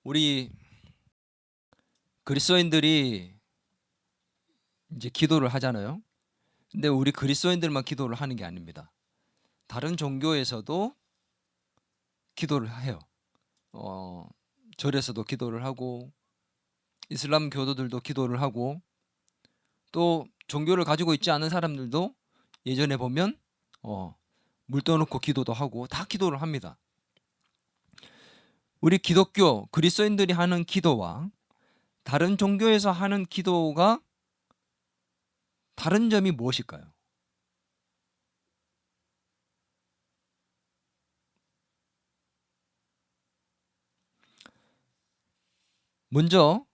우리 그리스도인들이 이제 기도를 하잖아요. 근데 우리 그리스도인들만 기도를 하는 게 아닙니다. 다른 종교에서도 기도를 해요. 절에서도 기도를 하고 이슬람 교도들도 기도를 하고 또 종교를 가지고 있지 않은 사람들도 예전에 보면 물 떠놓고 기도도 하고 다 기도를 합니다. 우리 기독교 그리스도인들이 하는 기도와 다른 종교에서 하는 기도가 다른 점이 무엇일까요? 먼저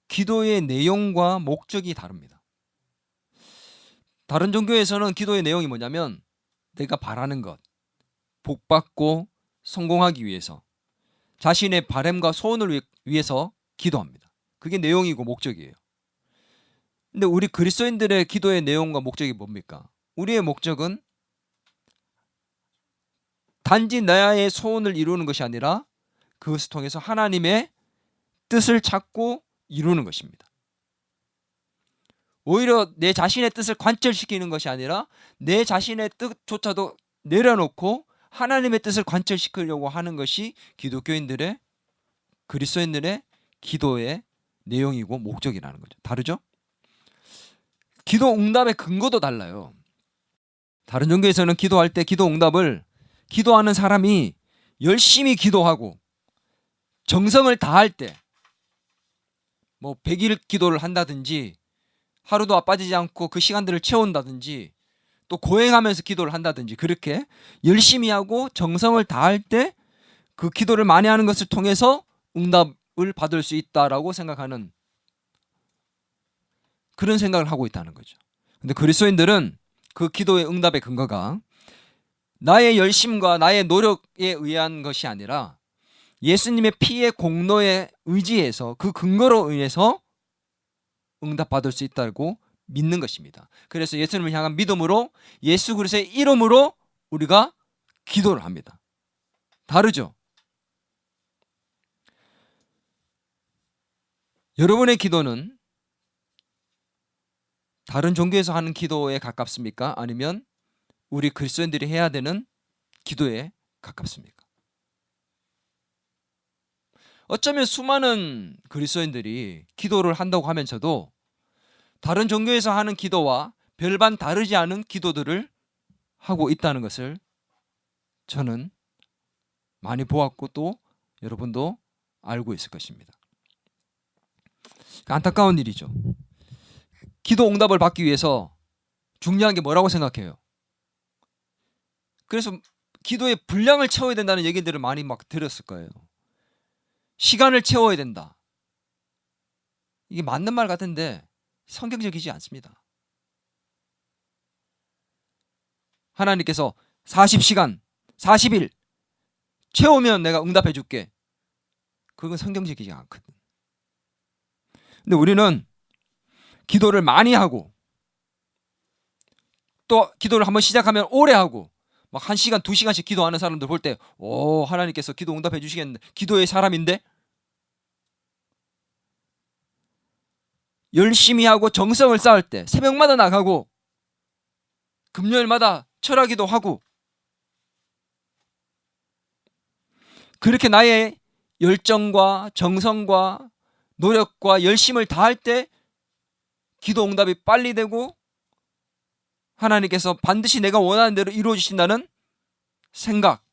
기도의 내용과 목적이 다릅니다. 다른 종교에서는 기도의 내용이 뭐냐면 내가 바라는 것, 복받고 성공하기 위해서 자신의 바램과 소원을 위해서 기도합니다. 그게 내용이고 목적이에요. 근데 우리 그리스도인들의 기도의 내용과 목적이 뭡니까? 우리의 목적은 단지 나의 소원을 이루는 것이 아니라 그것을 통해서 하나님의 뜻을 찾고 이루는 것입니다. 오히려 내 자신의 뜻을 관철시키는 것이 아니라 내 자신의 뜻조차도 내려놓고 하나님의 뜻을 관철시키려고 하는 것이 기독교인들의 그리스도인들의 기도의 내용이고 목적이라는 거죠. 다르죠? 기도 응답의 근거도 달라요. 다른 종교에서는 기도할 때 기도 응답을 기도하는 사람이 열심히 기도하고 정성을 다할 때 뭐 100일 기도를 한다든지 하루도 빠지지 않고 그 시간들을 채운다든지 또 고행하면서 기도를 한다든지 그렇게 열심히 하고 정성을 다할 때 그 기도를 많이 하는 것을 통해서 응답을 받을 수 있다라고 생각하는 그런 생각을 하고 있다는 거죠. 근데 그리스도인들은 그 기도의 응답의 근거가 나의 열심과 나의 노력에 의한 것이 아니라 예수님의 피의 공로에 의지해서 그 근거로 인해서 응답받을 수 있다고 믿는 것입니다. 그래서 예수님을 향한 믿음으로 예수 그리스도의 이름으로 우리가 기도를 합니다. 다르죠? 여러분의 기도는 다른 종교에서 하는 기도에 가깝습니까? 아니면 우리 그리스도인들이 해야 되는 기도에 가깝습니까? 어쩌면 수많은 그리스도인들이 기도를 한다고 하면서도 다른 종교에서 하는 기도와 별반 다르지 않은 기도들을 하고 있다는 것을 저는 많이 보았고 또 여러분도 알고 있을 것입니다. 안타까운 일이죠. 기도 응답을 받기 위해서 중요한 게 뭐라고 생각해요? 그래서 기도의 분량을 채워야 된다는 얘기들을 많이 막 들었을 거예요. 시간을 채워야 된다. 이게 맞는 말 같은데 성경적이지 않습니다. 하나님께서 40시간, 40일 채우면 내가 응답해 줄게. 그건 성경적이지 않거든. 근데 우리는 기도를 많이 하고 또 기도를 한번 시작하면 오래 하고 막 1시간, 2시간씩 기도하는 사람들 볼 때 하나님께서 기도 응답해 주시겠는데 기도의 사람인데 열심히 하고 정성을 쌓을 때 새벽마다 나가고 금요일마다 철학기도 하고 그렇게 나의 열정과 정성과 노력과 열심을 다할 때 기도 응답이 빨리 되고 하나님께서 반드시 내가 원하는 대로 이루어 주신다는 생각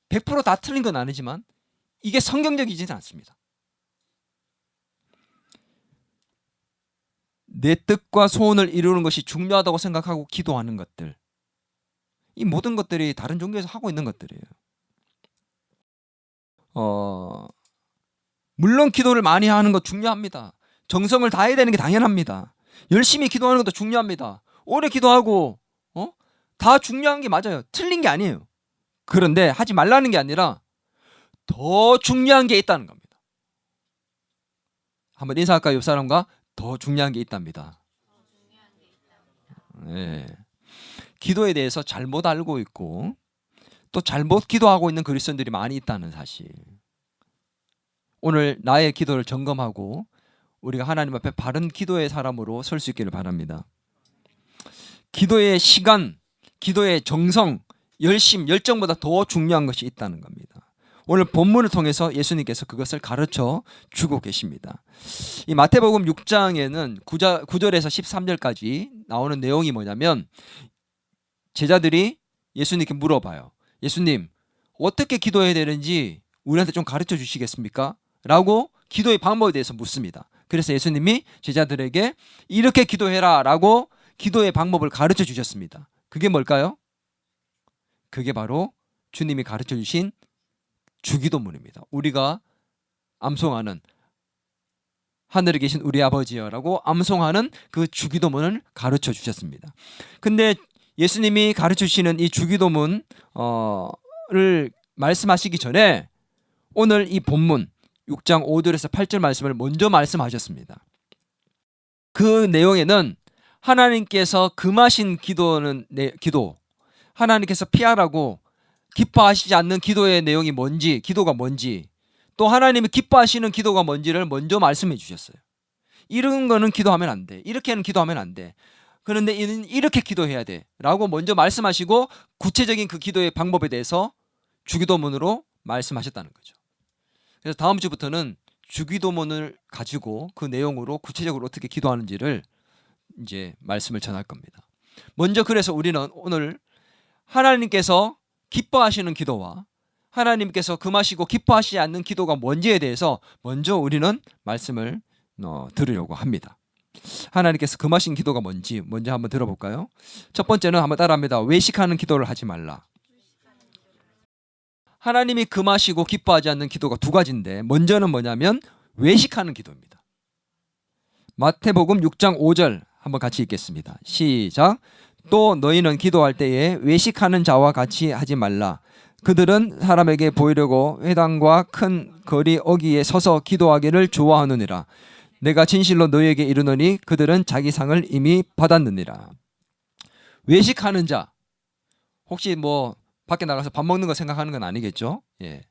100% 다 틀린 건 아니지만 이게 성경적이지는 않습니다. 내 뜻과 소원을 이루는 것이 중요하다고 생각하고 기도하는 것들 이 모든 것들이 다른 종교에서 하고 있는 것들이에요. 물론 기도를 많이 하는 것 중요합니다. 정성을 다해야 되는 게 당연합니다. 열심히 기도하는 것도 중요합니다. 오래 기도하고 다 중요한 게 맞아요. 틀린 게 아니에요. 그런데 하지 말라는 게 아니라 더 중요한 게 있다는 겁니다. 한번 인사할까요? 옆 사람과 더 중요한 게 있답니다. 네. 기도에 대해서 잘못 알고 있고 또 잘못 기도하고 있는 그리스도인들이 많이 있다는 사실. 오늘 나의 기도를 점검하고 우리가 하나님 앞에 바른 기도의 사람으로 설 수 있기를 바랍니다. 기도의 시간, 기도의 정성, 열심, 열정보다 더 중요한 것이 있다는 겁니다. 오늘 본문을 통해서 예수님께서 그것을 가르쳐 주고 계십니다. 이 마태복음 6장에는 9절에서 13절까지 나오는 내용이 뭐냐면 제자들이 예수님께 물어봐요. 예수님, 어떻게 기도해야 되는지 우리한테 좀 가르쳐 주시겠습니까? 라고 기도의 방법에 대해서 묻습니다. 그래서 예수님이 제자들에게 이렇게 기도해라 라고 기도의 방법을 가르쳐 주셨습니다. 그게 뭘까요? 그게 바로 주님이 가르쳐 주신 주기도문입니다. 우리가 암송하는 하늘에 계신 우리 아버지여라고 암송하는 그 주기도문을 가르쳐 주셨습니다. 근데 예수님이 가르쳐 주시는 이 주기도문을 말씀하시기 전에 오늘 이 본문 6장 5절에서 8절 말씀을 먼저 말씀하셨습니다. 그 내용에는 하나님께서 금하신 기도, 하나님께서 피하라고 기뻐하시지 않는 기도의 내용이 뭔지, 기도가 뭔지, 또 하나님이 기뻐하시는 기도가 뭔지를 먼저 말씀해 주셨어요. 이런 거는 기도하면 안 돼. 이렇게는 기도하면 안 돼. 그런데 이렇게 기도해야 돼 라고 먼저 말씀하시고 구체적인 그 기도의 방법에 대해서 주기도문으로 말씀하셨다는 거죠. 그래서 다음 주부터는 주기도문을 가지고 그 내용으로 구체적으로 어떻게 기도하는지를 이제 말씀을 전할 겁니다. 먼저 그래서 우리는 오늘 하나님께서 기뻐하시는 기도와 하나님께서 금하시고 기뻐하시지 않는 기도가 뭔지에 대해서 먼저 우리는 말씀을 들으려고 합니다. 하나님께서 금하신 기도가 뭔지 먼저 한번 들어볼까요? 첫 번째는 한번 따라합니다. 외식하는 기도를 하지 말라. 하나님이 금하시고 기뻐하지 않는 기도가 두 가지인데 먼저는 뭐냐면 외식하는 기도입니다. 마태복음 6장 5절 한번 같이 읽겠습니다. 시작. 또 너희는 기도할 때에 외식하는 자와 같이 하지 말라. 그들은 사람에게 보이려고 회당과 큰 거리 어귀에 서서 기도하기를 좋아하느니라. 내가 진실로 너희에게 이르노니 그들은 자기 상을 이미 받았느니라. 외식하는 자, 혹시 뭐 밖에 나가서 밥 먹는 거 생각하는 건 아니겠죠? 예.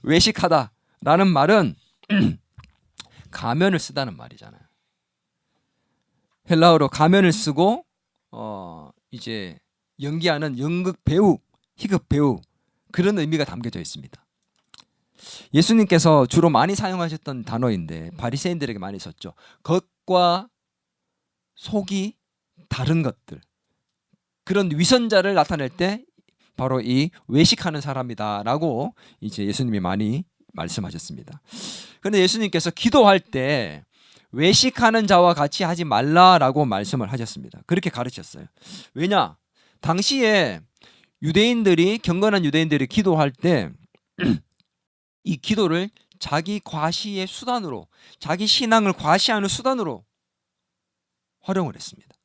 외식하다라는 말은 가면을 쓰다는 말이잖아요. 헬라어로 가면을 쓰고 이제 연기하는 연극 배우, 희극 배우 그런 의미가 담겨져 있습니다. 예수님께서 주로 많이 사용하셨던 단어인데 바리새인들에게 많이 썼죠. 겉과 속이 다른 것들, 그런 위선자를 나타낼 때 바로 이 외식하는 사람이다라고 이제 예수님이 많이 말씀하셨습니다. 그런데 예수님께서 기도할 때 외식하는 자와 같이 하지 말라라고 말씀을 하셨습니다. 그렇게 가르쳤어요. 왜냐? 당시에 경건한 유대인들이 기도할 때 이 기도를 자기 과시의 수단으로, 자기 신앙을 과시하는 수단으로 활용을 했습니다.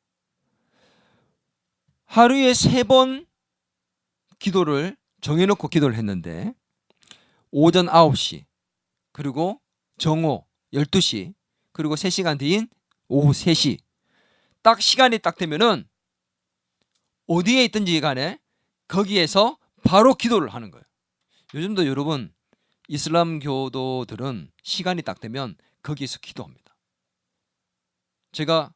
하루에 3번 기도를 정해놓고 기도를 했는데 오전 9시, 그리고 정오 12시, 그리고 3시간 뒤인 오후 3시 딱 시간이 딱 되면은 어디에 있든지 간에 거기에서 바로 기도를 하는 거예요. 요즘도 여러분 이슬람 교도들은 시간이 딱 되면 거기에서 기도합니다. 제가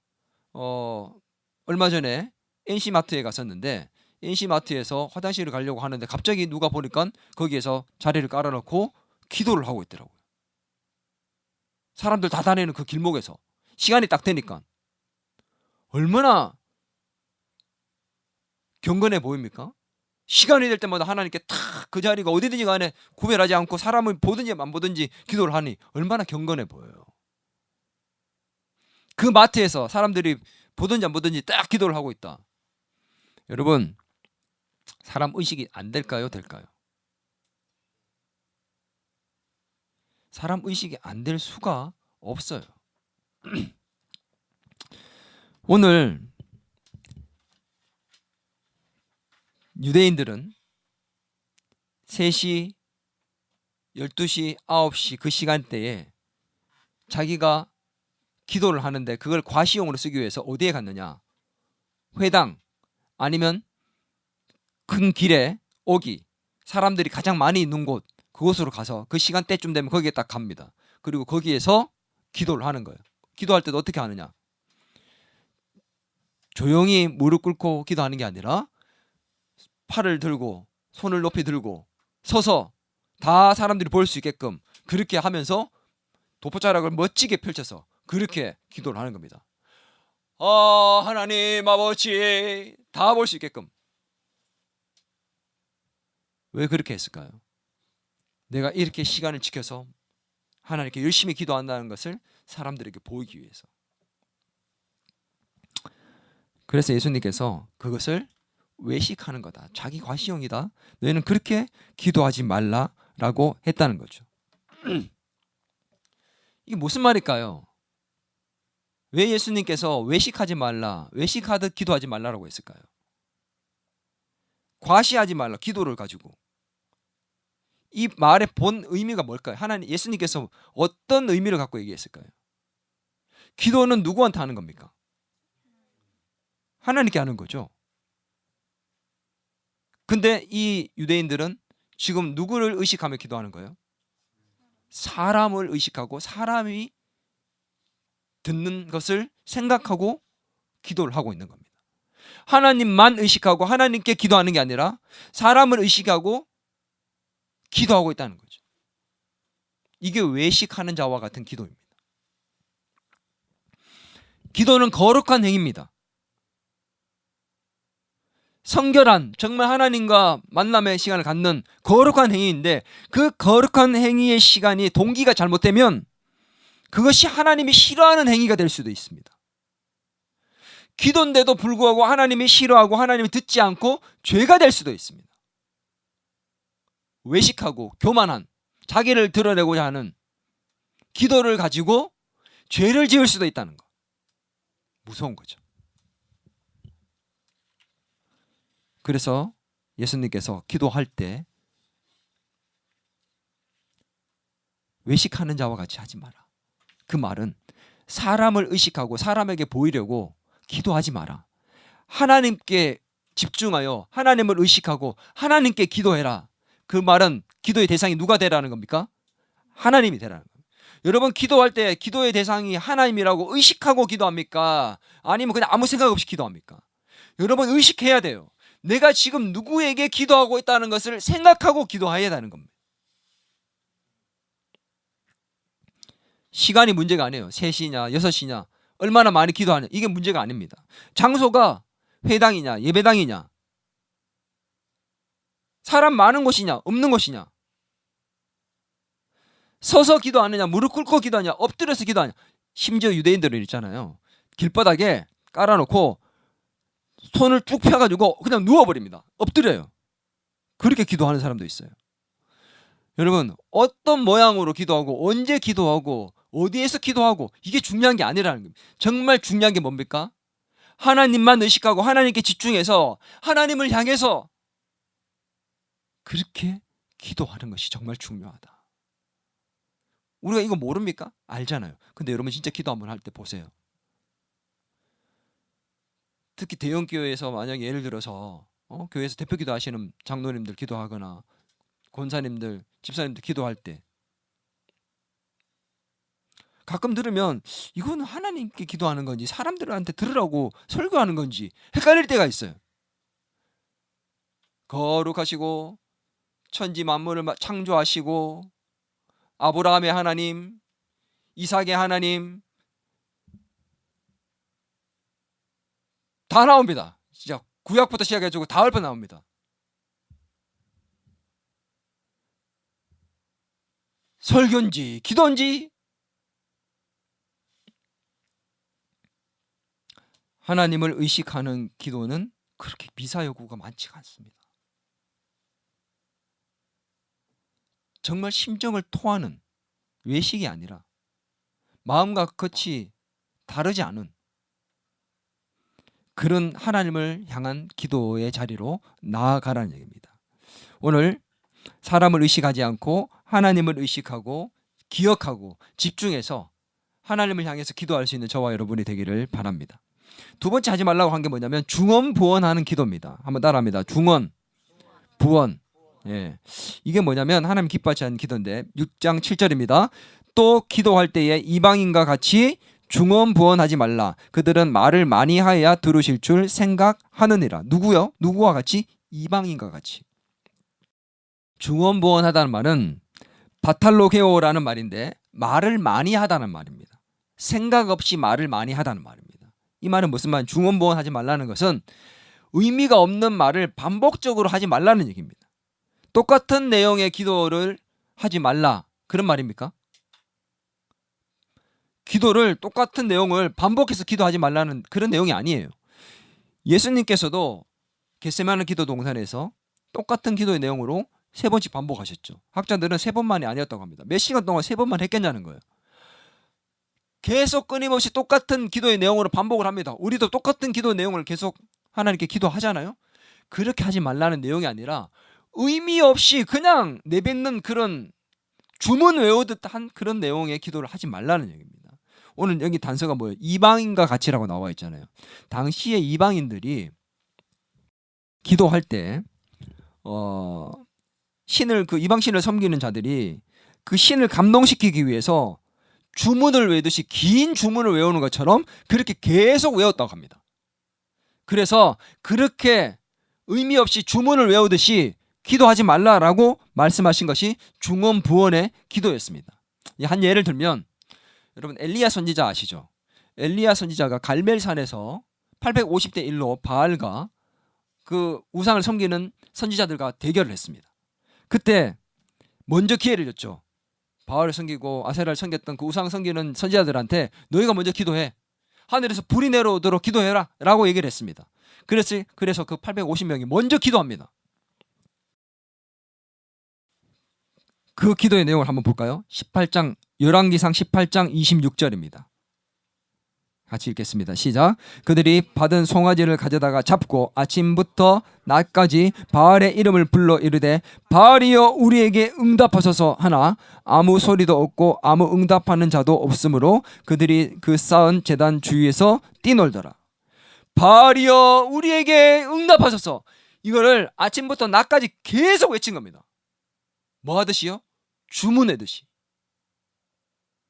얼마 전에 NC마트에 갔었는데 NC마트에서 화장실을 가려고 하는데 갑자기 누가 보니까 거기에서 자리를 깔아놓고 기도를 하고 있더라고요. 사람들 다 다니는 그 길목에서 시간이 딱 되니까 얼마나 경건해 보입니까? 시간이 될 때마다 하나님께 탁 그 자리가 어디든지 간에 구별하지 않고 사람을 보든지 안 보든지 기도를 하니 얼마나 경건해 보여요. 그 마트에서 사람들이 보든지 안 보든지 딱 기도를 하고 있다. 여러분, 사람 의식이 안 될까요? 될까요? 사람 의식이 안 될 수가 없어요. 오늘 유대인들은 3시, 12시, 9시 그 시간대에 자기가 기도를 하는데 그걸 과시용으로 쓰기 위해서 어디에 갔느냐? 회당 아니면 큰 길에 오기, 사람들이 가장 많이 있는 곳, 그곳으로 가서 그 시간대쯤 되면 거기에 딱 갑니다. 그리고 거기에서 기도를 하는 거예요. 기도할 때도 어떻게 하느냐? 조용히 무릎 꿇고 기도하는 게 아니라 팔을 들고 손을 높이 들고 서서 다 사람들이 볼 수 있게끔 그렇게 하면서 도포자락을 멋지게 펼쳐서 그렇게 기도를 하는 겁니다. 하나님 아버지, 다 볼 수 있게끔. 왜 그렇게 했을까요? 내가 이렇게 시간을 지켜서 하나님께 열심히 기도한다는 것을 사람들에게 보이기 위해서. 그래서 예수님께서 그것을 외식하는 거다, 자기 과시용이다, 너희는 그렇게 기도하지 말라라고 했다는 거죠. 이게 무슨 말일까요? 왜 예수님께서 외식하지 말라, 외식하듯 기도하지 말라라고 했을까요? 과시하지 말라, 기도를 가지고. 이 말의 본 의미가 뭘까요? 하나님, 예수님께서 어떤 의미를 갖고 얘기했을까요? 기도는 누구한테 하는 겁니까? 하나님께 하는 거죠. 근데 이 유대인들은 지금 누구를 의식하며 기도하는 거예요? 사람을 의식하고 사람이 듣는 것을 생각하고 기도를 하고 있는 겁니다. 하나님만 의식하고 하나님께 기도하는 게 아니라 사람을 의식하고 기도하고 있다는 거죠. 이게 외식하는 자와 같은 기도입니다. 기도는 거룩한 행위입니다. 성결한, 정말 하나님과 만남의 시간을 갖는 거룩한 행위인데, 그 거룩한 행위의 시간이 동기가 잘못되면 그것이 하나님이 싫어하는 행위가 될 수도 있습니다. 기도인데도 불구하고 하나님이 싫어하고 하나님이 듣지 않고 죄가 될 수도 있습니다. 외식하고 교만한, 자기를 드러내고자 하는 기도를 가지고 죄를 지을 수도 있다는 거. 무서운 거죠. 그래서 예수님께서 기도할 때 외식하는 자와 같이 하지 마라. 그 말은 사람을 의식하고 사람에게 보이려고 기도하지 마라. 하나님께 집중하여 하나님을 의식하고 하나님께 기도해라. 그 말은 기도의 대상이 누가 되라는 겁니까? 하나님이 되라는 겁니다. 여러분, 기도할 때 기도의 대상이 하나님이라고 의식하고 기도합니까? 아니면 그냥 아무 생각 없이 기도합니까? 여러분, 의식해야 돼요. 내가 지금 누구에게 기도하고 있다는 것을 생각하고 기도해야 하는 겁니다. 시간이 문제가 아니에요. 3시냐 6시냐 얼마나 많이 기도하냐, 이게 문제가 아닙니다. 장소가 회당이냐 예배당이냐, 사람 많은 곳이냐 없는 곳이냐, 서서 기도하느냐 무릎 꿇고 기도하냐 엎드려서 기도하냐. 심지어 유대인들은 있잖아요, 길바닥에 깔아놓고 손을 쭉 펴가지고 그냥 누워버립니다. 엎드려요. 그렇게 기도하는 사람도 있어요. 여러분, 어떤 모양으로 기도하고 언제 기도하고 어디에서 기도하고 이게 중요한 게 아니라는 겁니다. 정말 중요한 게 뭡니까? 하나님만 의식하고 하나님께 집중해서 하나님을 향해서 그렇게 기도하는 것이 정말 중요하다. 우리가 이거 모릅니까? 알잖아요. 근데 여러분 진짜 기도 한번 할 때 보세요. 특히 대형 교회에서 만약에 예를 들어서 교회에서 대표 기도하시는 장로님들 기도하거나 권사님들, 집사님들 기도할 때 가끔 들으면 이건 하나님께 기도하는 건지 사람들한테 들으라고 설교하는 건지 헷갈릴 때가 있어요. 거룩하시고 천지 만물을 창조하시고 아브라함의 하나님, 이삭의 하나님 다 나옵니다. 진짜 구약부터 시작해가지고 다 읊어 나옵니다. 설교인지 기도인지 하나님을 의식하는 기도는 그렇게 미사여구가 많지가 않습니다. 정말 심정을 토하는 외식이 아니라 마음과 겉이 다르지 않은 그런 하나님을 향한 기도의 자리로 나아가라는 얘기입니다. 오늘 사람을 의식하지 않고 하나님을 의식하고 기억하고 집중해서 하나님을 향해서 기도할 수 있는 저와 여러분이 되기를 바랍니다. 두 번째 하지 말라고 한 게 뭐냐면 중언부언하는 기도입니다. 한번 따라합니다. 중언 부원. 예. 이게 뭐냐면 하나님 기뻐하지 않는 기도인데 6장 7절입니다. 또 기도할 때에 이방인과 같이 중언부언하지 말라. 그들은 말을 많이 하여야 들으실 줄 생각하느니라. 누구요? 누구와 같이? 이방인과 같이. 중언부언하다는 말은 바탈로게오라는 말인데 말을 많이 하다는 말입니다. 생각 없이 말을 많이 하다는 말입니다. 이 말은 무슨 말? 중언부언하지 말라는 것은 의미가 없는 말을 반복적으로 하지 말라는 얘기입니다. 똑같은 내용의 기도를 하지 말라. 그런 말입니까? 기도를 똑같은 내용을 반복해서 기도하지 말라는 그런 내용이 아니에요. 예수님께서도 겟세마네 기도 동산에서 똑같은 기도의 내용으로 3번씩 반복하셨죠. 학자들은 3번만이 아니었다고 합니다. 몇 시간 동안 3번만 했겠냐는 거예요. 계속 끊임없이 똑같은 기도의 내용으로 반복을 합니다. 우리도 똑같은 기도의 내용을 계속 하나님께 기도하잖아요. 그렇게 하지 말라는 내용이 아니라 의미 없이 그냥 내뱉는 그런 주문 외우듯 한 그런 내용의 기도를 하지 말라는 얘기입니다. 오늘 여기 단서가 뭐예요? 이방인과 같이라고 나와 있잖아요. 당시에 이방인들이 기도할 때 신을 그 이방 신을 섬기는 자들이 그 신을 감동시키기 위해서 주문을 외우듯이 긴 주문을 외우는 것처럼 그렇게 계속 외웠다고 합니다. 그래서 그렇게 의미 없이 주문을 외우듯이 기도하지 말라라고 말씀하신 것이 중언부언의 기도였습니다. 한 예를 들면 여러분 엘리야 선지자 아시죠? 엘리야 선지자가 갈멜산에서 850대 1로 바알과 그 우상을 섬기는 선지자들과 대결을 했습니다. 그때 먼저 기회를 줬죠. 바알을 섬기고 아세라를 섬겼던 그 우상 섬기는 선지자들한테 너희가 먼저 기도해. 하늘에서 불이 내려오도록 기도해라 라고 얘기를 했습니다. 그래서 그 850명이 먼저 기도합니다. 그 기도의 내용을 한번 볼까요? 18장 열왕기상 18장 26절입니다. 같이 읽겠습니다. 시작. 그들이 받은 송아지를 가져다가 잡고 아침부터 낮까지 바알의 이름을 불러 이르되 바알이여 우리에게 응답하소서 하나 아무 소리도 없고 아무 응답하는 자도 없으므로 그들이 그 쌓은 제단 주위에서 뛰놀더라. 바알이여 우리에게 응답하소서. 이거를 아침부터 낮까지 계속 외친 겁니다. 뭐 하듯이요? 주문하듯이.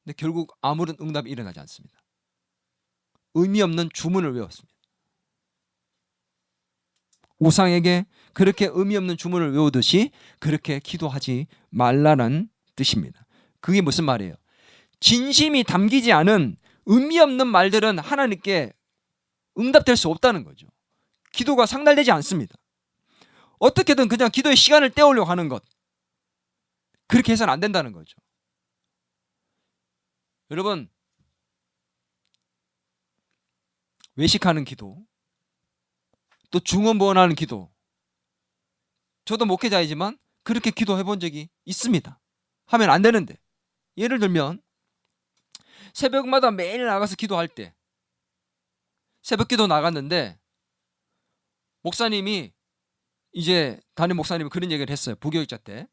근데 결국 아무런 응답이 일어나지 않습니다. 의미 없는 주문을 외웠습니다. 우상에게 그렇게 의미 없는 주문을 외우듯이 그렇게 기도하지 말라는 뜻입니다. 그게 무슨 말이에요? 진심이 담기지 않은 의미 없는 말들은 하나님께 응답될 수 없다는 거죠. 기도가 상달되지 않습니다. 어떻게든 그냥 기도의 시간을 때우려고 하는 것, 그렇게 해서는 안 된다는 거죠. 여러분, 외식하는 기도, 또 중언부언하는 기도, 저도 목회자이지만 그렇게 기도해 본 적이 있습니다. 하면 안 되는데, 예를 들면 새벽마다 매일 나가서 기도할 때 새벽 기도 나갔는데 목사님이 이제 담임 목사님이 그런 얘기를 했어요. 부교육자 때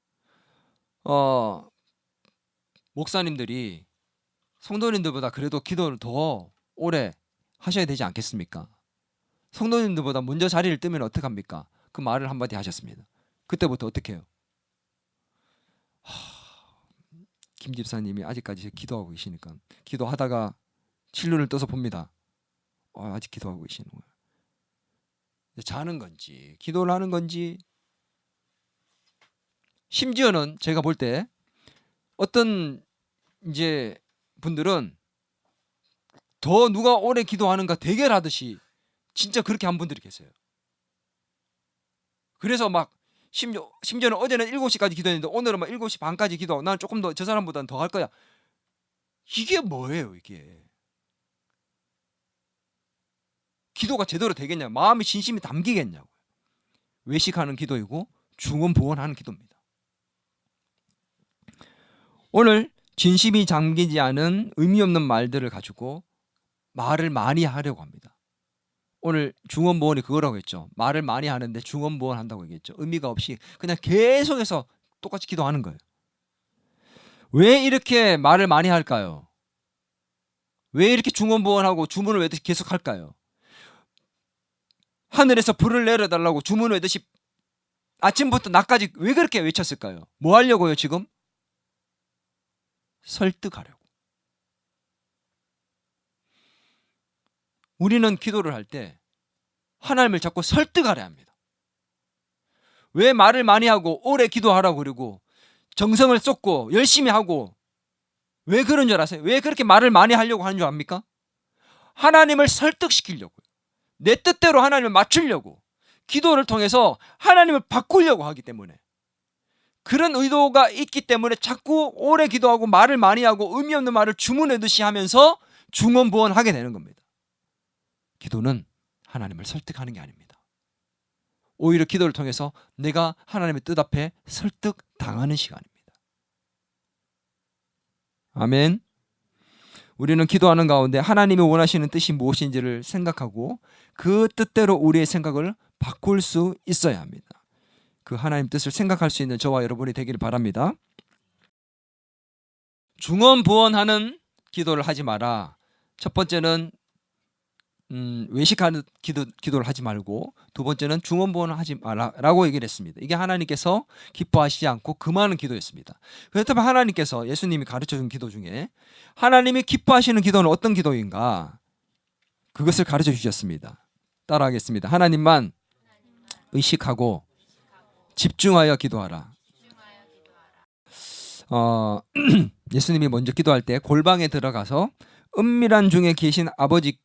목사님들이 성도님들보다 그래도 기도를 더 오래 하셔야 되지 않겠습니까? 성도님들보다 먼저 자리를 뜨면 어떡합니까? 그 말을 한마디 하셨습니다. 그때부터 어떻게 해요? 김 집사님이 아직까지 기도하고 계시니까 기도하다가 진료를 떠서 봅니다. 아직 기도하고 계시는 거예요. 자는 건지 기도를 하는 건지, 심지어는 제가 볼 때 어떤 이제 분들은 더 누가 오래 기도하는가 대결하듯이 진짜 그렇게 한 분들이 계세요. 그래서 막 심지어는 어제는 7시까지 기도했는데 오늘은 막 7시 반까지 기도. 난 조금 더 저 사람보다는 더 할 거야. 이게 뭐예요, 이게? 기도가 제대로 되겠냐? 마음이 진심이 담기겠냐고. 외식하는 기도이고 중언부언하는 기도입니다. 오늘 진심이 잠기지 않은 의미 없는 말들을 가지고 말을 많이 하려고 합니다. 오늘 중언부언이 그거라고 했죠. 말을 많이 하는데 중언부언 한다고 얘기했죠. 의미가 없이 그냥 계속해서 똑같이 기도하는 거예요. 왜 이렇게 말을 많이 할까요? 왜 이렇게 중언부언하고 주문을 외듯이 계속 할까요? 하늘에서 불을 내려달라고 주문을 외듯이 아침부터 낮까지 왜 그렇게 외쳤을까요? 뭐 하려고요 지금? 설득하려고. 우리는 기도를 할 때 하나님을 자꾸 설득하려 합니다. 왜 말을 많이 하고 오래 기도하라고 그러고 정성을 쏟고 열심히 하고 왜 그런 줄 아세요? 왜 그렇게 말을 많이 하려고 하는 줄 압니까? 하나님을 설득시키려고요. 내 뜻대로 하나님을 맞추려고, 기도를 통해서 하나님을 바꾸려고 하기 때문에, 그런 의도가 있기 때문에 자꾸 오래 기도하고 말을 많이 하고 의미 없는 말을 주문하듯이 하면서 중언부언하게 되는 겁니다. 기도는 하나님을 설득하는 게 아닙니다. 오히려 기도를 통해서 내가 하나님의 뜻 앞에 설득당하는 시간입니다. 아멘. 우리는 기도하는 가운데 하나님이 원하시는 뜻이 무엇인지를 생각하고 그 뜻대로 우리의 생각을 바꿀 수 있어야 합니다. 그 하나님 뜻을 생각할 수 있는 저와 여러분이 되기를 바랍니다. 중언부언하는 기도를 하지 마라. 첫 번째는 외식하는 기도를 하지 말고, 두 번째는 중언부언을 하지 마라라고 얘기를 했습니다. 이게 하나님께서 기뻐하시지 않고 금하는 기도였습니다. 그렇다면 하나님께서, 예수님이 가르쳐준 기도 중에 하나님이 기뻐하시는 기도는 어떤 기도인가? 그것을 가르쳐 주셨습니다. 따라하겠습니다. 하나님만 의식하고 집중하여 기도하라. 예수님이 먼저 기도할 때 골방에 들어가서 은밀한 중에 계신 아버지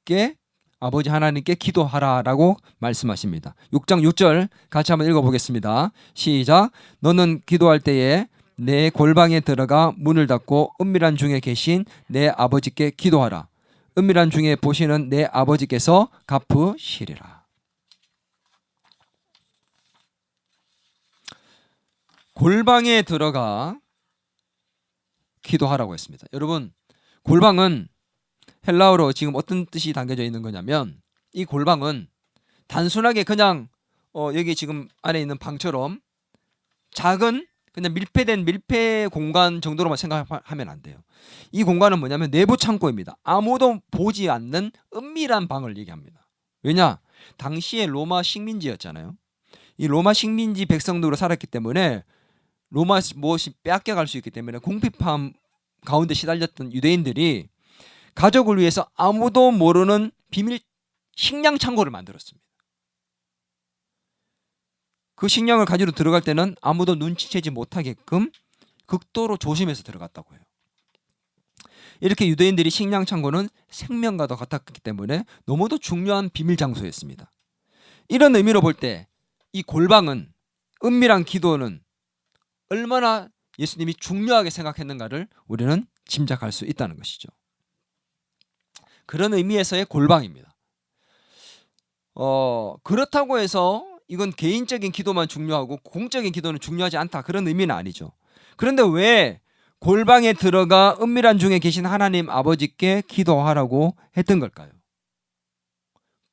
하나님께 기도하라라고 말씀하십니다. 6장 6절 같이 한번 읽어보겠습니다. 시작. 너는 기도할 때에 내 골방에 들어가 문을 닫고 은밀한 중에 계신 내 아버지께 기도하라. 은밀한 중에 보시는 내 아버지께서 갚으시리라. 골방에 들어가 기도하라고 했습니다. 여러분, 골방은 헬라어로 지금 어떤 뜻이 담겨져 있는 거냐면, 이 골방은 단순하게 그냥 여기 지금 안에 있는 방처럼 작은 그냥 밀폐된 밀폐 공간 정도로만 생각하면 안 돼요. 이 공간은 뭐냐면 내부 창고입니다. 아무도 보지 않는 은밀한 방을 얘기합니다. 왜냐? 당시에 로마 식민지였잖아요. 이 로마 식민지 백성들로 살았기 때문에 로마 무엇이 빼앗겨갈 수 있기 때문에 궁핍함 가운데 시달렸던 유대인들이 가족을 위해서 아무도 모르는 비밀 식량 창고를 만들었습니다. 그 식량을 가지러 들어갈 때는 아무도 눈치채지 못하게끔 극도로 조심해서 들어갔다고 해요. 이렇게 유대인들이 식량 창고는 생명과도 같았기 때문에 너무도 중요한 비밀 장소였습니다. 이런 의미로 볼 때 이 골방은, 은밀한 기도는 얼마나 예수님이 중요하게 생각했는가를 우리는 짐작할 수 있다는 것이죠. 그런 의미에서의 골방입니다. 그렇다고 해서 이건 개인적인 기도만 중요하고 공적인 기도는 중요하지 않다, 그런 의미는 아니죠. 그런데 왜 골방에 들어가 은밀한 중에 계신 하나님 아버지께 기도하라고 했던 걸까요?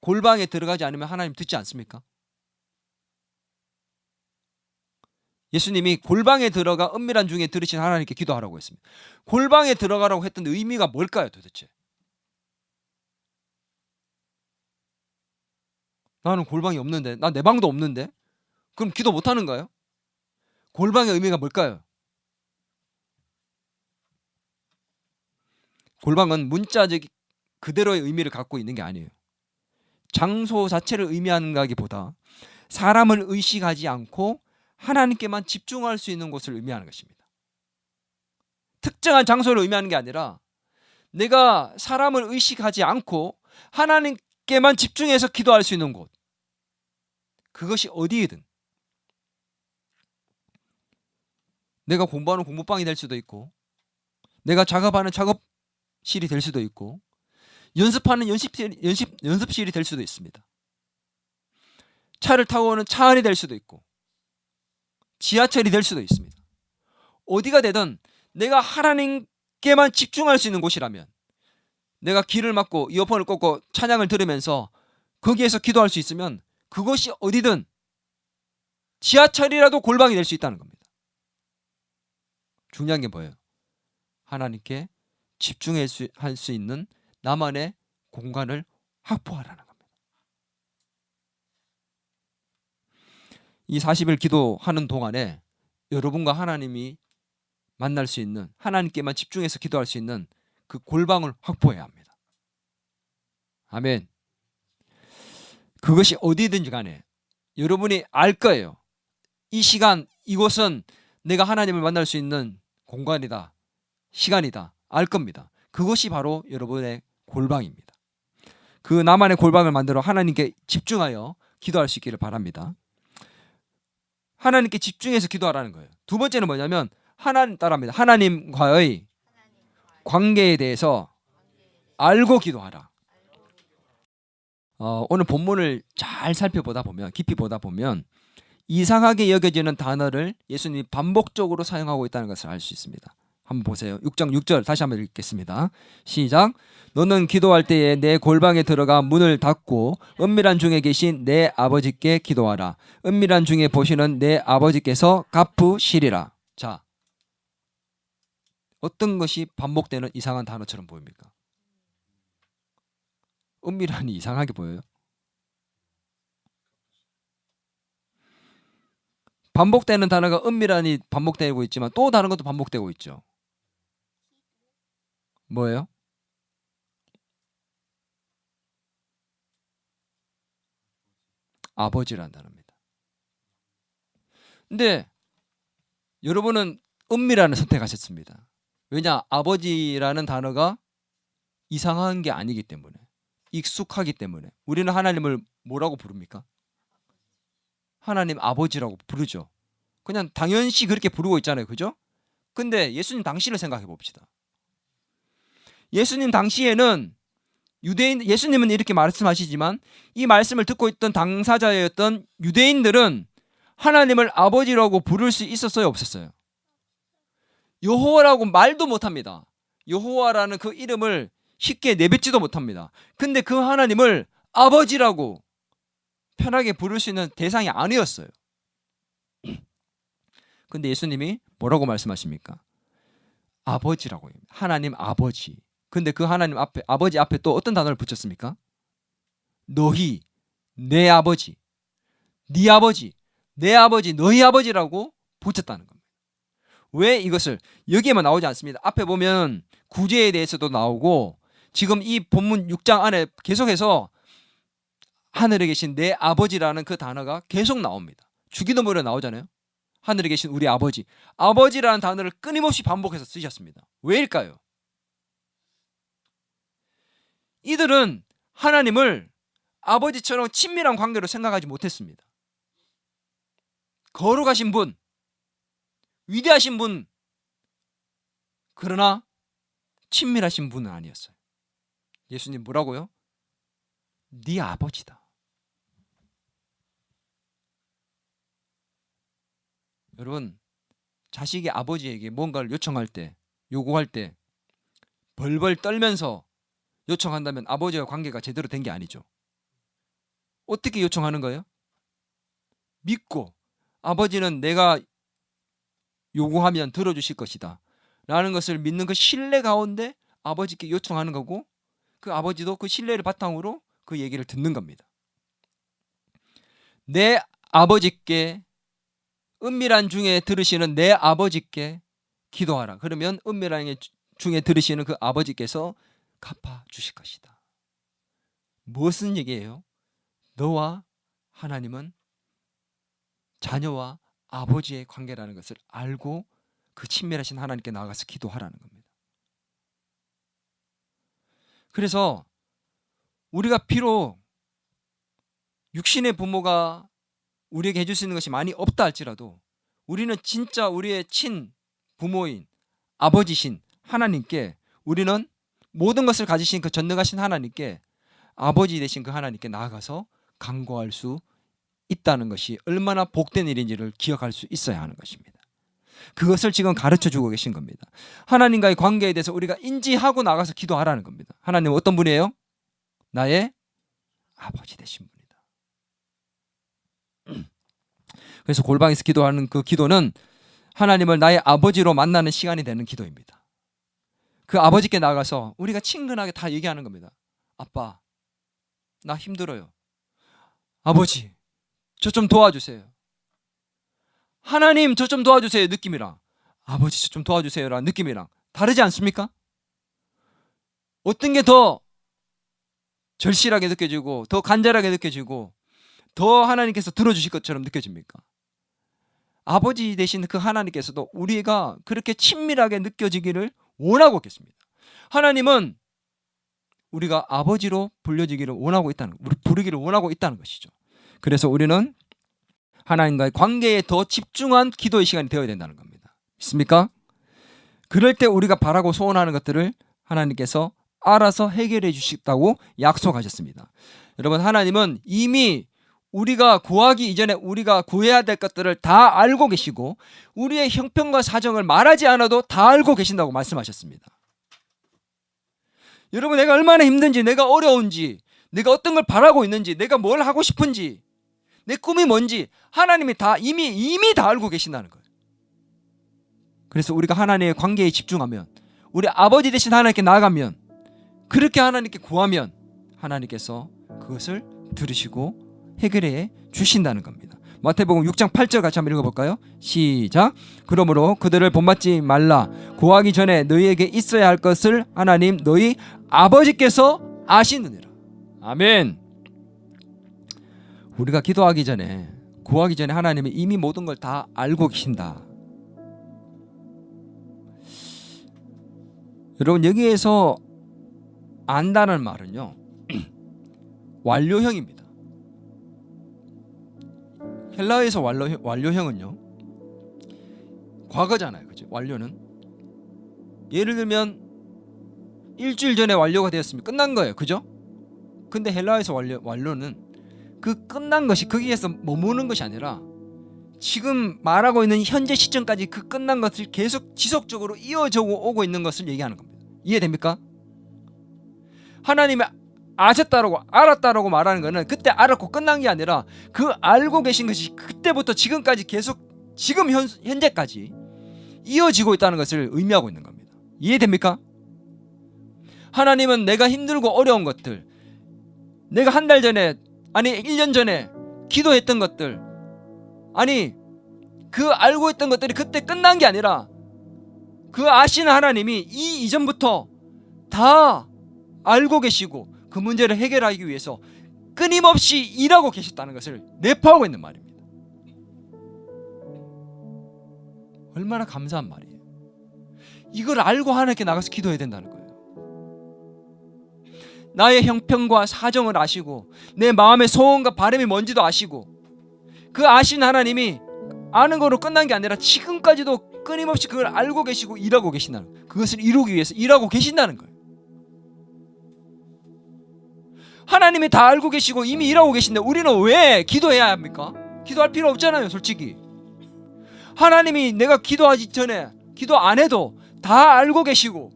골방에 들어가지 않으면 하나님 듣지 않습니까? 예수님이 골방에 들어가 은밀한 중에 들으신 하나님께 기도하라고 했습니다. 골방에 들어가라고 했던 의미가 뭘까요 도대체? 나는 골방이 없는데, 나 내 방도 없는데, 그럼 기도 못하는가요? 골방의 의미가 뭘까요? 골방은 문자적 그대로의 의미를 갖고 있는 게 아니에요. 장소 자체를 의미하는가기보다 사람을 의식하지 않고 하나님께만 집중할 수 있는 곳을 의미하는 것입니다. 특정한 장소를 의미하는 게 아니라 내가 사람을 의식하지 않고 하나님께만 집중해서 기도할 수 있는 곳, 그것이 어디이든, 내가 공부하는 공부방이 될 수도 있고, 내가 작업하는 작업실이 될 수도 있고, 연습하는 연습실이 될 수도 있습니다. 차를 타고 오는 차 안이 될 수도 있고, 지하철이 될 수도 있습니다. 어디가 되든 내가 하나님께만 집중할 수 있는 곳이라면, 내가 귀를 막고 이어폰을 꽂고 찬양을 들으면서 거기에서 기도할 수 있으면 그것이 어디든 지하철이라도 골방이 될 수 있다는 겁니다. 중요한 게 뭐예요? 하나님께 집중할 수 있는 나만의 공간을 확보하라는 겁니다. 이 40일 기도하는 동안에 여러분과 하나님이 만날 수 있는, 하나님께만 집중해서 기도할 수 있는 그 골방을 확보해야 합니다. 아멘. 그것이 어디든지 간에 여러분이 알 거예요. 이 시간, 이곳은 내가 하나님을 만날 수 있는 공간이다, 시간이다, 알 겁니다. 그것이 바로 여러분의 골방입니다. 그 나만의 골방을 만들어 하나님께 집중하여 기도할 수 있기를 바랍니다. 하나님께 집중해서 기도하라는 거예요. 두 번째는 뭐냐면 따라합니다. 하나님과의 관계에 대해서 알고 기도하라. 오늘 본문을 잘 살펴보다 보면, 깊이 보다 보면 이상하게 여겨지는 단어를 예수님이 반복적으로 사용하고 있다는 것을 알 수 있습니다. 한번 보세요. 6장 6절 다시 한번 읽겠습니다. 시작. 너는 기도할 때에 내 골방에 들어가 문을 닫고 은밀한 중에 계신 내 아버지께 기도하라. 은밀한 중에 보시는 내 아버지께서 갚으시리라. 자, 어떤 것이 반복되는 이상한 단어처럼 보입니까? 은밀한이 이상하게 보여요? 반복되는 단어가 은밀한이 반복되고 있지만 또 다른 것도 반복되고 있죠. 뭐예요? 아버지라는 단어입니다. 근데 여러분은 은밀한을 선택하셨습니다. 왜냐? 아버지라는 단어가 이상한 게 아니기 때문에, 익숙하기 때문에. 우리는 하나님을 뭐라고 부릅니까? 하나님 아버지라고 부르죠. 그냥 당연시 그렇게 부르고 있잖아요. 그죠? 근데 예수님 당시를 생각해 봅시다. 예수님 당시에는 예수님은 이렇게 말씀하시지만 이 말씀을 듣고 있던 당사자였던 유대인들은 하나님을 아버지라고 부를 수 있었어요, 없었어요? 여호와라고 말도 못합니다. 여호와라는 그 이름을 쉽게 내뱉지도 못합니다. 근데 그 하나님을 아버지라고 편하게 부를 수 있는 대상이 아니었어요. 근데 예수님이 뭐라고 말씀하십니까? 아버지라고 합니다. 하나님 아버지. 근데 그 하나님 앞에, 아버지 앞에 또 어떤 단어를 붙였습니까? 너희, 내 아버지, 네 아버지, 내 아버지, 너희 아버지라고 붙였다는 겁니다. 왜 이것을? 여기에만 나오지 않습니다. 앞에 보면 구제에 대해서도 나오고 지금 이 본문 6장 안에 계속해서 하늘에 계신 내 아버지라는 그 단어가 계속 나옵니다. 주기도문에 나오잖아요. 하늘에 계신 우리 아버지. 아버지라는 단어를 끊임없이 반복해서 쓰셨습니다. 왜일까요? 이들은 하나님을 아버지처럼 친밀한 관계로 생각하지 못했습니다. 거룩하신 분, 위대하신 분, 그러나 친밀하신 분은 아니었어요. 예수님 뭐라고요? 네 아버지다. 여러분, 자식이 아버지에게 뭔가를 요청할 때, 요구할 때 벌벌 떨면서 요청한다면 아버지와 관계가 제대로 된 게 아니죠. 어떻게 요청하는 거예요? 믿고, 아버지는 내가 요구하면 들어주실 것이다 라는 것을 믿는 그 신뢰 가운데 아버지께 요청하는 거고, 그 아버지도 그 신뢰를 바탕으로 그 얘기를 듣는 겁니다. 내 아버지께, 은밀한 중에 들으시는 내 아버지께 기도하라. 그러면 은밀한 중에 들으시는 그 아버지께서 갚아주실 것이다. 무슨 얘기예요? 너와 하나님은 자녀와 아버지의 관계라는 것을 알고 그 친밀하신 하나님께 나아가서 기도하라는 겁니다. 그래서 우리가 비록 육신의 부모가 우리에게 해줄 수 있는 것이 많이 없다 할지라도 우리는 진짜 우리의 친 부모인 아버지신 하나님께, 우리는 모든 것을 가지신 그 전능하신 하나님께, 아버지 되신 그 하나님께 나아가서 간구할 수 있다는 것이 얼마나 복된 일인지를 기억할 수 있어야 하는 것입니다. 그것을 지금 가르쳐 주고 계신 겁니다. 하나님과의 관계에 대해서 우리가 인지하고 나가서 기도하라는 겁니다. 하나님은 어떤 분이에요? 나의 아버지 되신 분이다. 그래서 골방에서 기도하는 그 기도는 하나님을 나의 아버지로 만나는 시간이 되는 기도입니다. 그 아버지께 나가서 우리가 친근하게 다 얘기하는 겁니다. 아빠, 나 힘들어요. 아버지, 저 좀 도와주세요. 하나님 저 좀 도와주세요 느낌이랑 아버지 저 좀 도와주세요라는 느낌이랑 다르지 않습니까? 어떤 게 더 절실하게 느껴지고 더 간절하게 느껴지고 더 하나님께서 들어주실 것처럼 느껴집니까? 아버지 되신 그 하나님께서도 우리가 그렇게 친밀하게 느껴지기를 원하고 계십니다. 하나님은 우리가 아버지로 불려지기를 원하고 있다는, 부르기를 원하고 있다는 것이죠. 그래서 우리는 하나님과의 관계에 더 집중한 기도의 시간이 되어야 된다는 겁니다. 믿습니까? 그럴 때 우리가 바라고 소원하는 것들을 하나님께서 알아서 해결해 주시겠다고 약속하셨습니다. 여러분, 하나님은 이미 우리가 구하기 이전에 우리가 구해야 될 것들을 다 알고 계시고 우리의 형편과 사정을 말하지 않아도 다 알고 계신다고 말씀하셨습니다. 여러분, 내가 얼마나 힘든지, 내가 어려운지, 내가 어떤 걸 바라고 있는지, 내가 뭘 하고 싶은지, 내 꿈이 뭔지 하나님이 다 이미 다 알고 계신다는 거예요. 그래서 우리가 하나님의 관계에 집중하면, 우리 아버지 되신 하나님께 나아가면, 그렇게 하나님께 구하면 하나님께서 그것을 들으시고 해결해 주신다는 겁니다. 마태복음 6장 8절 같이 한번 읽어볼까요? 시작. 그러므로 그들을 본받지 말라. 구하기 전에 너희에게 있어야 할 것을 하나님 너희 아버지께서 아시느니라. 아멘. 우리가 기도하기 전에, 구하기 전에 하나님이 이미 모든 걸 다 알고 계신다. 여러분, 여기에서 안다는 말은요 완료형입니다. 헬라어에서 완료형은요 과거잖아요, 그죠? 완료는 예를 들면 일주일 전에 완료가 되었으면 끝난 거예요, 그죠? 근데 헬라어에서 완료는 그 끝난 것이 거기에서 머무는 것이 아니라 지금 말하고 있는 현재 시점까지 그 끝난 것을 계속 지속적으로 이어져 오고 있는 것을 얘기하는 겁니다. 이해됩니까? 하나님이 아셨다라고 알았다라고 말하는 것은 그때 알았고 끝난 게 아니라 그 알고 계신 것이 그때부터 지금까지 계속 지금 현재까지 이어지고 있다는 것을 의미하고 있는 겁니다. 이해됩니까? 하나님은 내가 힘들고 어려운 것들, 내가 한 달 전에, 아니 1년 전에 기도했던 것들, 아니 그 알고 있던 것들이 그때 끝난 게 아니라 그 아시는 하나님이 이 이전부터 다 알고 계시고 그 문제를 해결하기 위해서 끊임없이 일하고 계셨다는 것을 내포하고 있는 말입니다. 얼마나 감사한 말이에요. 이걸 알고 하나님께 나가서 기도해야 된다는 거예요. 나의 형편과 사정을 아시고 내 마음의 소원과 바람이 뭔지도 아시고 그 아신 하나님이 아는 거로 끝난 게 아니라 지금까지도 끊임없이 그걸 알고 계시고 일하고 계신다는 거예요. 그것을 이루기 위해서 일하고 계신다는 거예요. 하나님이 다 알고 계시고 이미 일하고 계신데 우리는 왜 기도해야 합니까? 기도할 필요 없잖아요, 솔직히. 하나님이 내가 기도하기 전에, 기도 안 해도 다 알고 계시고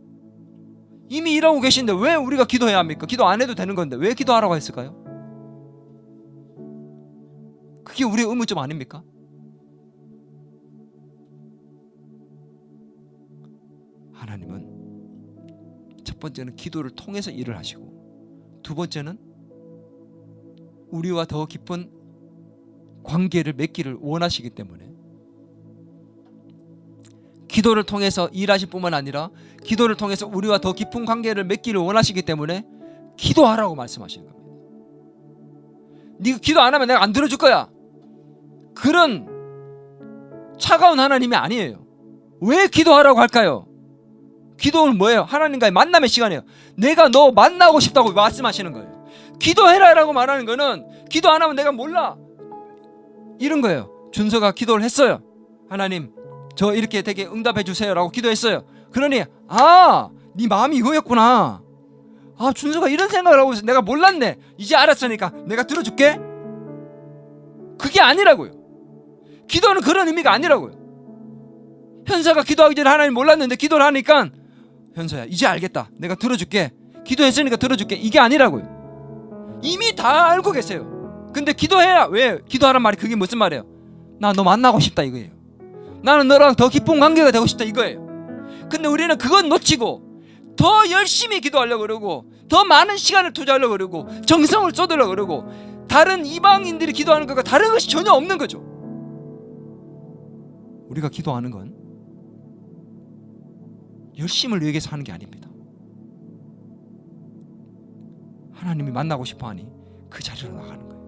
이미 일하고 계신데 왜 우리가 기도해야 합니까? 기도 안 해도 되는 건데 왜 기도하라고 했을까요? 그게 우리의 의무점 아닙니까? 하나님은 첫 번째는 기도를 통해서 일을 하시고, 두 번째는 우리와 더 깊은 관계를 맺기를 원하시기 때문에 기도를 통해서 일하실 뿐만 아니라 기도를 통해서 우리와 더 깊은 관계를 맺기를 원하시기 때문에 기도하라고 말씀하시는 겁니다. 네가 기도 안 하면 내가 안 들어줄 거야, 그런 차가운 하나님이 아니에요. 왜 기도하라고 할까요? 기도는 뭐예요? 하나님과의 만남의 시간이에요. 내가 너 만나고 싶다고 말씀하시는 거예요. 기도해라라고 말하는 거는 기도 안 하면 내가 몰라, 이런 거예요. 준서가 기도를 했어요. 하나님 저 이렇게 되게 응답해 주세요 라고 기도했어요. 그러니 네 마음이 이거였구나, 준서가 이런 생각을 하고 있어, 내가 몰랐네, 이제 알았으니까 내가 들어줄게. 그게 아니라고요. 기도는 그런 의미가 아니라고요. 현서가 기도하기 전에 하나님 몰랐는데 기도를 하니까 현서야 이제 알겠다, 내가 들어줄게, 기도했으니까 들어줄게, 이게 아니라고요. 이미 다 알고 계세요. 근데 기도해라. 왜? 기도하란 말이 그게 무슨 말이에요? 나 너 만나고 싶다 이거예요. 나는 너랑 더 깊은 관계가 되고 싶다 이거예요. 근데 우리는 그건 놓치고 더 열심히 기도하려고 그러고 더 많은 시간을 투자하려고 그러고 정성을 쏟으려고 그러고 다른 이방인들이 기도하는 것과 다른 것이 전혀 없는 거죠. 우리가 기도하는 건 열심을 위해서 하는 게 아닙니다. 하나님이 만나고 싶어 하니 그 자리로 나가는 거예요.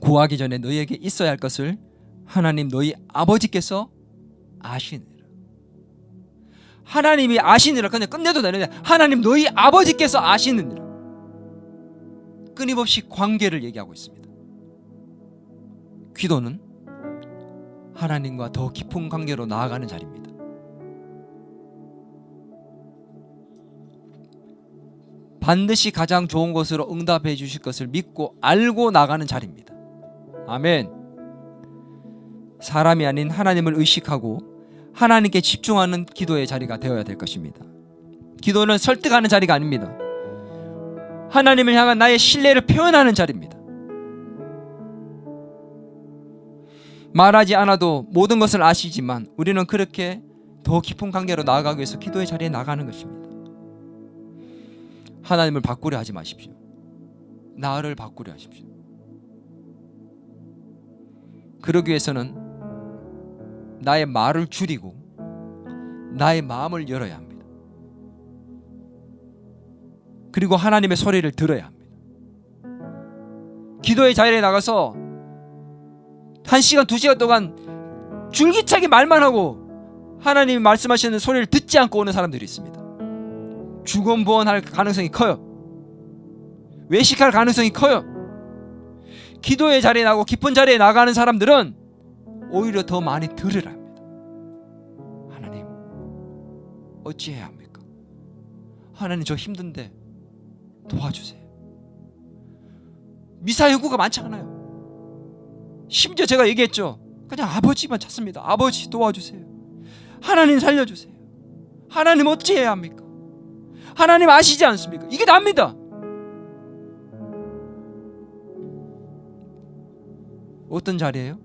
구하기 전에 너희에게 있어야 할 것을 하나님 너희 아버지께서 아시느니라. 하나님이 아시느니라. 그냥 끝내도 되는데 하나님 너희 아버지께서 아시느니라. 끊임없이 관계를 얘기하고 있습니다. 기도는 하나님과 더 깊은 관계로 나아가는 자리입니다. 반드시 가장 좋은 것으로 응답해 주실 것을 믿고 알고 나가는 자리입니다. 아멘. 사람이 아닌 하나님을 의식하고 하나님께 집중하는 기도의 자리가 되어야 될 것입니다. 기도는 설득하는 자리가 아닙니다. 하나님을 향한 나의 신뢰를 표현하는 자리입니다. 말하지 않아도 모든 것을 아시지만 우리는 그렇게 더 깊은 관계로 나아가기 위해서 기도의 자리에 나가는 것입니다. 하나님을 바꾸려 하지 마십시오. 나를 바꾸려 하십시오. 그러기 위해서는 나의 말을 줄이고 나의 마음을 열어야 합니다. 그리고 하나님의 소리를 들어야 합니다. 기도의 자리에 나가서 1시간, 2시간 동안 줄기차게 말만 하고 하나님이 말씀하시는 소리를 듣지 않고 오는 사람들이 있습니다. 주검부원할 가능성이 커요. 외식할 가능성이 커요. 기도의 자리에 나가고 깊은 자리에 나가는 사람들은 오히려 더 많이 들으라 합니다. 하나님, 어찌해야 합니까? 하나님, 저 힘든데 도와주세요. 미사여구가 많지 않아요. 심지어 제가 얘기했죠. 그냥 아버지만 찾습니다. 아버지 도와주세요. 하나님 살려주세요. 하나님 어찌해야 합니까? 하나님 아시지 않습니까? 이게 납니다. 어떤 자리예요?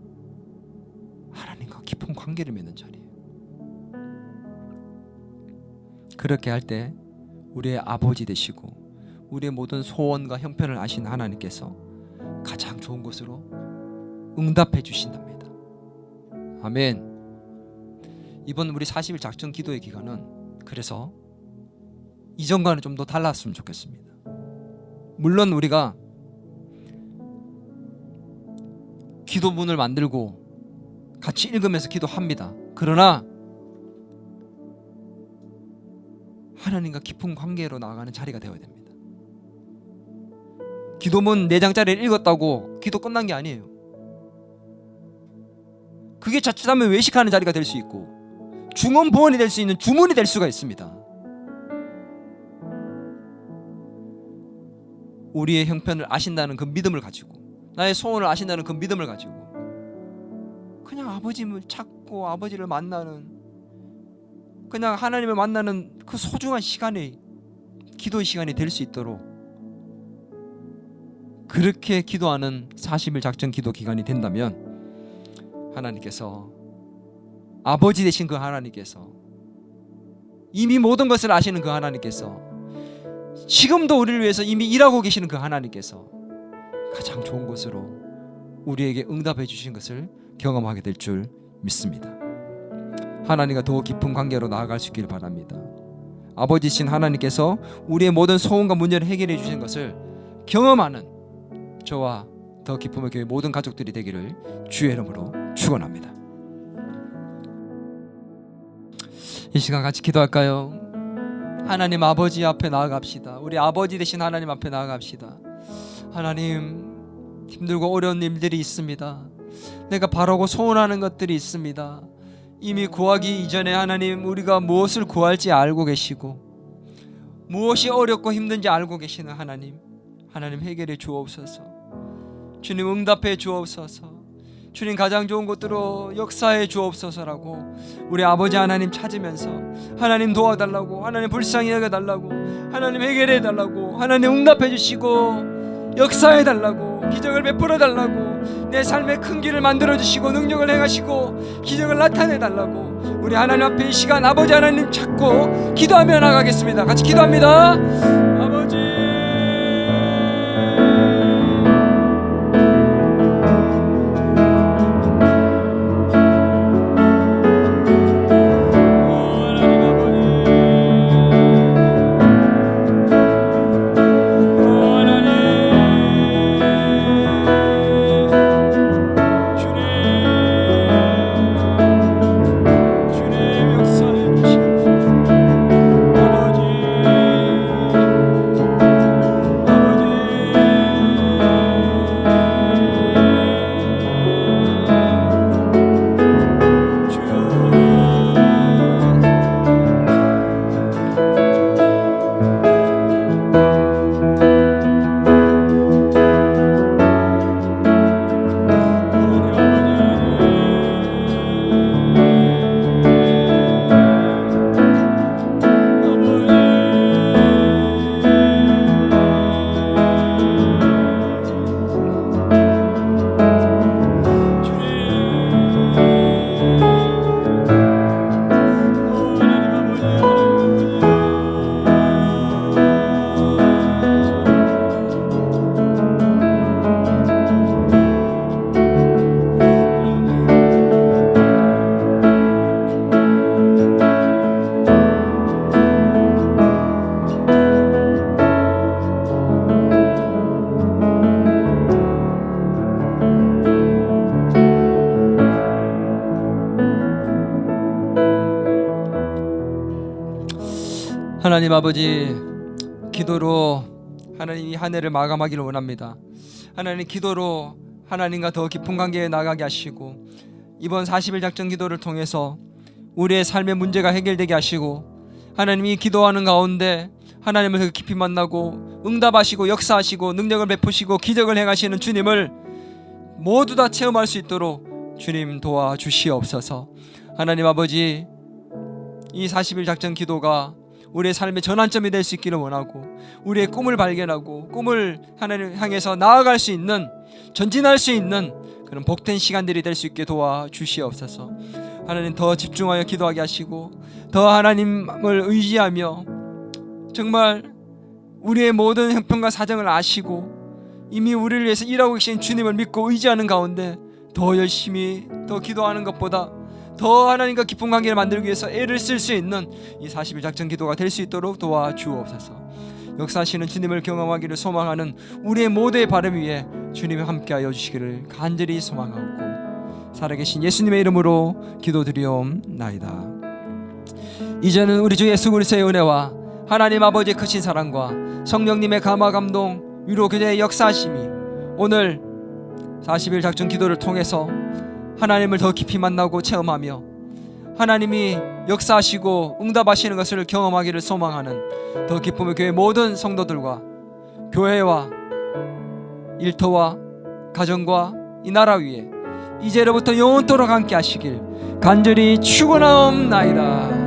하나님과 깊은 관계를 맺는 자리예요. 그렇게 할 때 우리의 아버지 되시고 우리의 모든 소원과 형편을 아시는 하나님께서 가장 좋은 것으로 응답해 주신답니다. 아멘. 이번 우리 40일 작전 기도의 기간은 그래서 이전과는 좀 더 달랐으면 좋겠습니다. 물론 우리가 기도문을 만들고 같이 읽으면서 기도합니다. 그러나 하나님과 깊은 관계로 나아가는 자리가 되어야 됩니다. 기도문 4장짜리를 읽었다고 기도 끝난 게 아니에요. 그게 자칫하면 외식하는 자리가 될 수 있고 중언부언이 될 수 있는 주문이 될 수가 있습니다. 우리의 형편을 아신다는 그 믿음을 가지고 나의 소원을 아신다는 그 믿음을 가지고 그냥 아버지를 찾고 아버지를 만나는 그냥 하나님을 만나는 그 소중한 시간이 기도의 시간이 될 수 있도록 그렇게 기도하는 40일 작전 기도 기간이 된다면 하나님께서 아버지 되신 그 하나님께서 이미 모든 것을 아시는 그 하나님께서 지금도 우리를 위해서 이미 일하고 계시는 그 하나님께서 가장 좋은 것으로 우리에게 응답해 주신 것을 경험하게 될 줄 믿습니다. 하나님과 더 깊은 관계로 나아갈 수 있기를 바랍니다. 아버지신 하나님께서 우리의 모든 소원과 문제를 해결해 주신 것을 경험하는 저와 더 기쁨의 교회 모든 가족들이 되기를 주의 이름으로 축원합니다. 이 시간 같이 기도할까요? 하나님 아버지 앞에 나아갑시다. 우리 아버지 되신 하나님 앞에 나아갑시다. 하나님, 힘들고 어려운 일들이 있습니다. 내가 바라고 소원하는 것들이 있습니다. 이미 구하기 이전에 하나님 우리가 무엇을 구할지 알고 계시고 무엇이 어렵고 힘든지 알고 계시는 하나님, 하나님 해결해 주옵소서. 주님 응답해 주옵소서. 주님 가장 좋은 것들로 역사해 주옵소서라고 우리 아버지 하나님 찾으면서 하나님 도와달라고, 하나님 불쌍히 여겨달라고, 하나님 해결해 달라고, 하나님 응답해 주시고 역사해 달라고, 기적을 베풀어 달라고, 내 삶의 큰 길을 만들어 주시고 능력을 행하시고 기적을 나타내 달라고 우리 하나님 앞에 이 시간 아버지 하나님 찾고 기도하며 나가겠습니다. 같이 기도합니다. 아버지 하나님 아버지, 기도로 하나님 이 한 해를 마감하기를 원합니다. 하나님, 기도로 하나님과 더 깊은 관계에 나가게 하시고 이번 40일 작전 기도를 통해서 우리의 삶의 문제가 해결되게 하시고 하나님이 기도하는 가운데 하나님을 더 깊이 만나고 응답하시고 역사하시고 능력을 베푸시고 기적을 행하시는 주님을 모두 다 체험할 수 있도록 주님 도와주시옵소서. 하나님 아버지, 이 40일 작전 기도가 우리의 삶의 전환점이 될 수 있기를 원하고 우리의 꿈을 발견하고 꿈을 하나님 향해서 나아갈 수 있는, 전진할 수 있는 그런 복된 시간들이 될 수 있게 도와주시옵소서. 하나님, 더 집중하여 기도하게 하시고 더 하나님을 의지하며 정말 우리의 모든 형편과 사정을 아시고 이미 우리를 위해서 일하고 계신 주님을 믿고 의지하는 가운데 더 열심히 더 기도하는 것보다 더 하나님과 깊은 관계를 만들기 위해서 애를 쓸 수 있는 이 40일 작전 기도가 될 수 있도록 도와주옵소서. 역사하시는 주님을 경험하기를 소망하는 우리의 모두의 바람 위에 주님이 함께하여 주시기를 간절히 소망하고 살아계신 예수님의 이름으로 기도드리옵나이다. 이제는 우리 주 예수 그리스도의 은혜와 하나님 아버지의 크신 사랑과 성령님의 감화 감동 위로 교제의 역사하심이 오늘 40일 작전 기도를 통해서 하나님을 더 깊이 만나고 체험하며 하나님이 역사하시고 응답하시는 것을 경험하기를 소망하는 더 기쁨의 교회 모든 성도들과 교회와 일터와 가정과 이 나라 위에 이제로부터 영원토록 함께 하시길 간절히 축원하옵나이다.